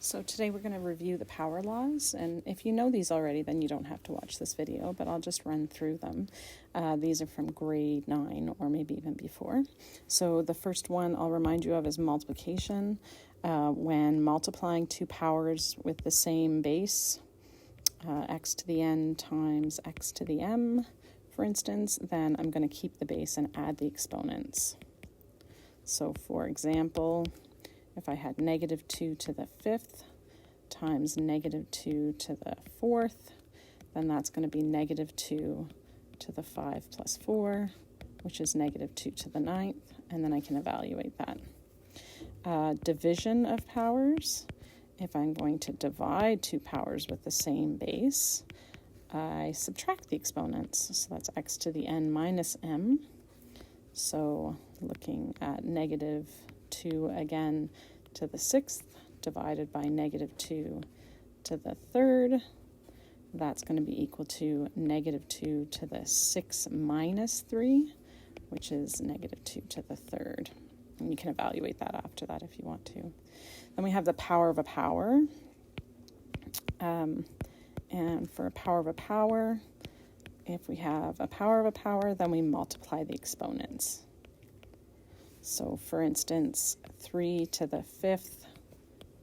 So today we're going to review the power laws, and if you know these already, then you don't have to watch this video, but I'll just run through them. These are from grade 9 or maybe even before. So the first one I'll remind you of is multiplication. When multiplying two powers with the same base, x to the n times x to the m, for instance, then I'm going to keep the base and add the exponents. So for example, if I had negative 2 to the 5th times negative 2 to the 4th, then that's going to be negative 2 to the 5 plus 4, which is negative 2 to the 9th, and then I can evaluate that. Division of powers. If I'm going to divide two powers with the same base, I subtract the exponents. So that's x to the n minus m. So looking at negative 2 again to the 6th divided by negative 2 to the 3rd, that's going to be equal to negative 2 to the 6 minus 3, which is negative 2 to the 3rd. And you can evaluate that after that if you want to. Then we have the power of a power. And for a power of a power, if we have a power of a power, then we multiply the exponents. So for instance, 3 to the 5th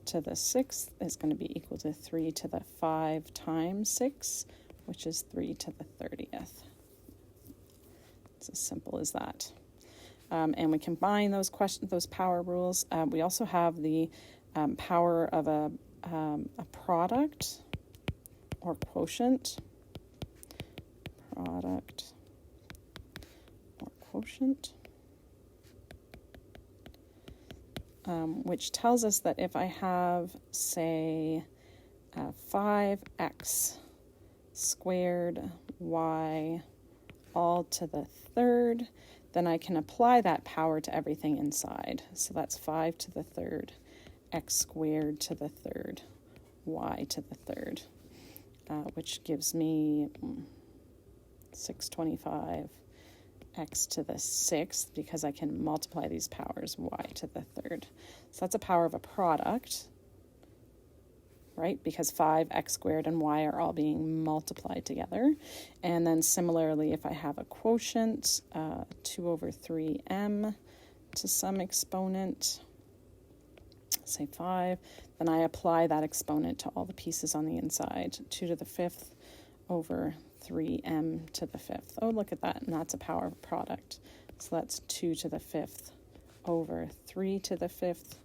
to the 6th is going to be equal to 3 to the 5 times 6, which is 3 to the 30th. It's as simple as that. And we combine those power rules. We also have the power of a product or quotient. Product or quotient. Which tells us that if I have, say, 5x squared y all to the 3rd, then I can apply that power to everything inside. So that's 5 to the 3rd, x squared to the 3rd, y to the 3rd, which gives me 625 x to the 6th, because I can multiply these powers, y to the 3rd. So that's a power of a product, right? Because 5x squared and y are all being multiplied together. And then similarly, if I have a quotient, 2 over 3m to some exponent, say 5, then I apply that exponent to all the pieces on the inside. 2 to the 5th over 3m to the 5th. Oh, look at that, and that's a power of product. So that's 2 to the 5th over 3 to the 5th,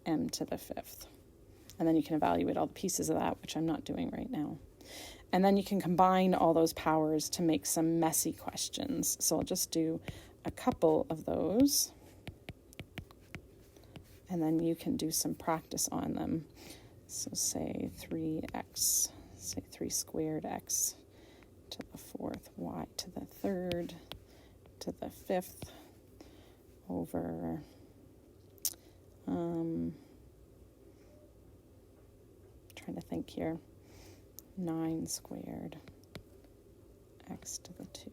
m to the 5th. And then you can evaluate all the pieces of that, which I'm not doing right now. And then you can combine all those powers to make some messy questions. So I'll just do a couple of those, and then you can do some practice on them. So say 3x, say 3 squared x to the 4th, y to the 3rd, to the 5th, over trying to think here, 9 squared x to the 2.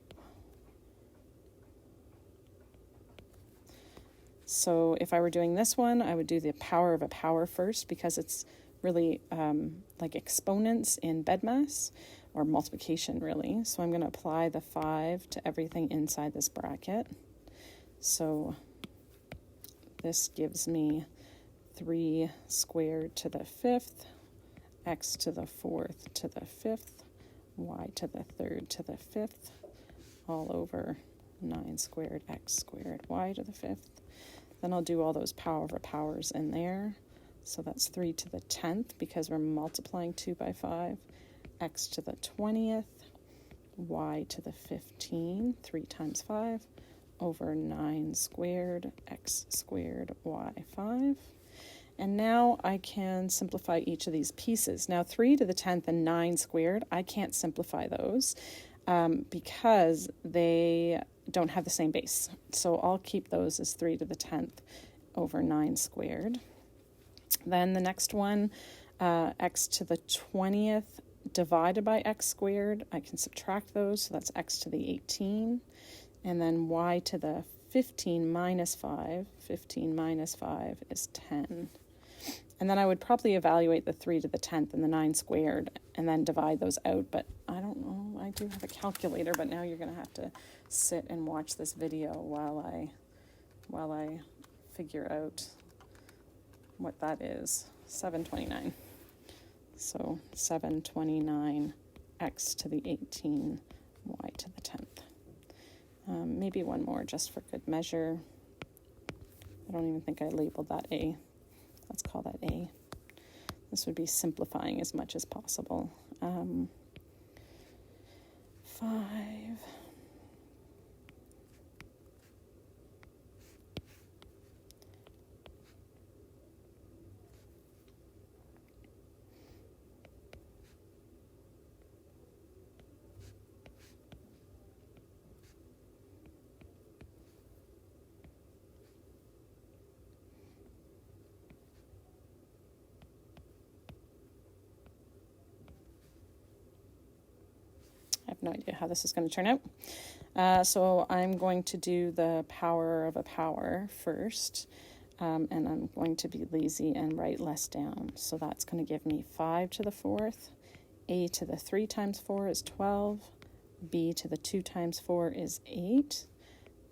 So if I were doing this one, I would do the power of a power first, because it's really like exponents in BEDMAS, or multiplication really. So I'm going to apply the 5 to everything inside this bracket. So this gives me 3 squared to the 5th, x to the 4th to the 5th, y to the 3rd to the 5th, all over 9 squared x squared y to the 5th. Then I'll do all those power over powers in there. So that's 3 to the 10th, because we're multiplying 2 by 5, x to the 20th, y to the 15, 3 times 5, over 9 squared x squared y 5. And now I can simplify each of these pieces. Now 3 to the 10th and 9 squared, I can't simplify those because they don't have the same base. So I'll keep those as 3 to the 10th over 9 squared. Then the next one, x to the 20th divided by x squared, I can subtract those, so that's x to the 18. And then y to the 15 minus 5, 15 minus 5 is 10. And then I would probably evaluate the 3 to the 10th and the 9 squared and then divide those out. But I don't know. I do have a calculator, but now you're going to have to sit and watch this video while I figure out what that is. 729. So 729 x to the 18, y to the 10th. Maybe one more just for good measure. I don't even think I labeled that A. Let's call that A. This would be simplifying as much as possible. 5. I have no idea how this is going to turn out. So I'm going to do the power of a power first, and I'm going to be lazy and write less down. So that's going to give me 5 to the 4th, a to the 3 times 4 is 12, b to the 2 times 4 is 8,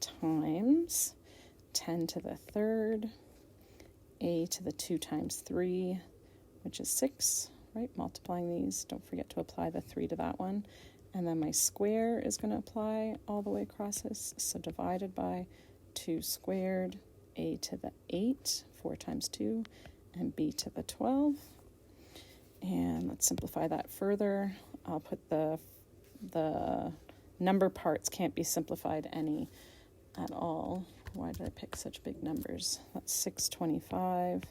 times 10 to the 3rd, a to the 2 times 3, which is 6, right? Multiplying these, don't forget to apply the 3 to that one. And then my square is going to apply all the way across this. So divided by 2 squared, a to the 8, 4 times 2, and b to the 12. And let's simplify that further. I'll put the number parts can't be simplified any at all. Why did I pick such big numbers? That's 625.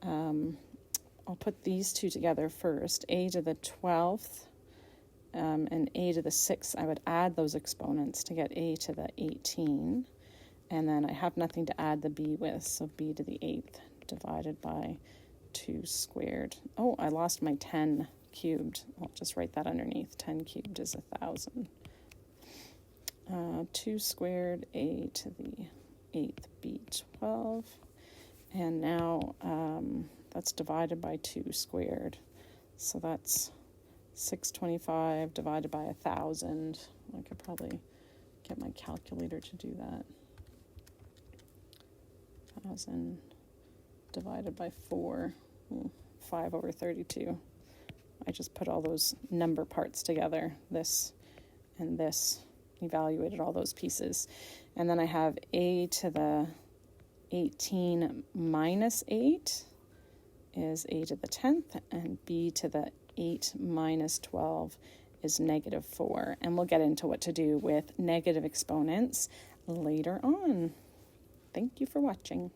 I'll put these two together first. A to the 12th. And a to the 6th, I would add those exponents to get a to the 18. And then I have nothing to add the b with, so b to the 8th divided by 2 squared. Oh, I lost my 10 cubed. I'll just write that underneath. 10 cubed is 1,000. 2 squared, a to the 8th, b 12. And now that's divided by 2 squared. So that's 625 divided by 1,000. I could probably get my calculator to do that. 1,000 divided by 4, 5 over 32. I just put all those number parts together, this and this, evaluated all those pieces. And then I have a to the 18 minus 8 is a to the 10th, and b to the 8 minus 12 is negative 4. And we'll get into what to do with negative exponents later on. Thank you for watching.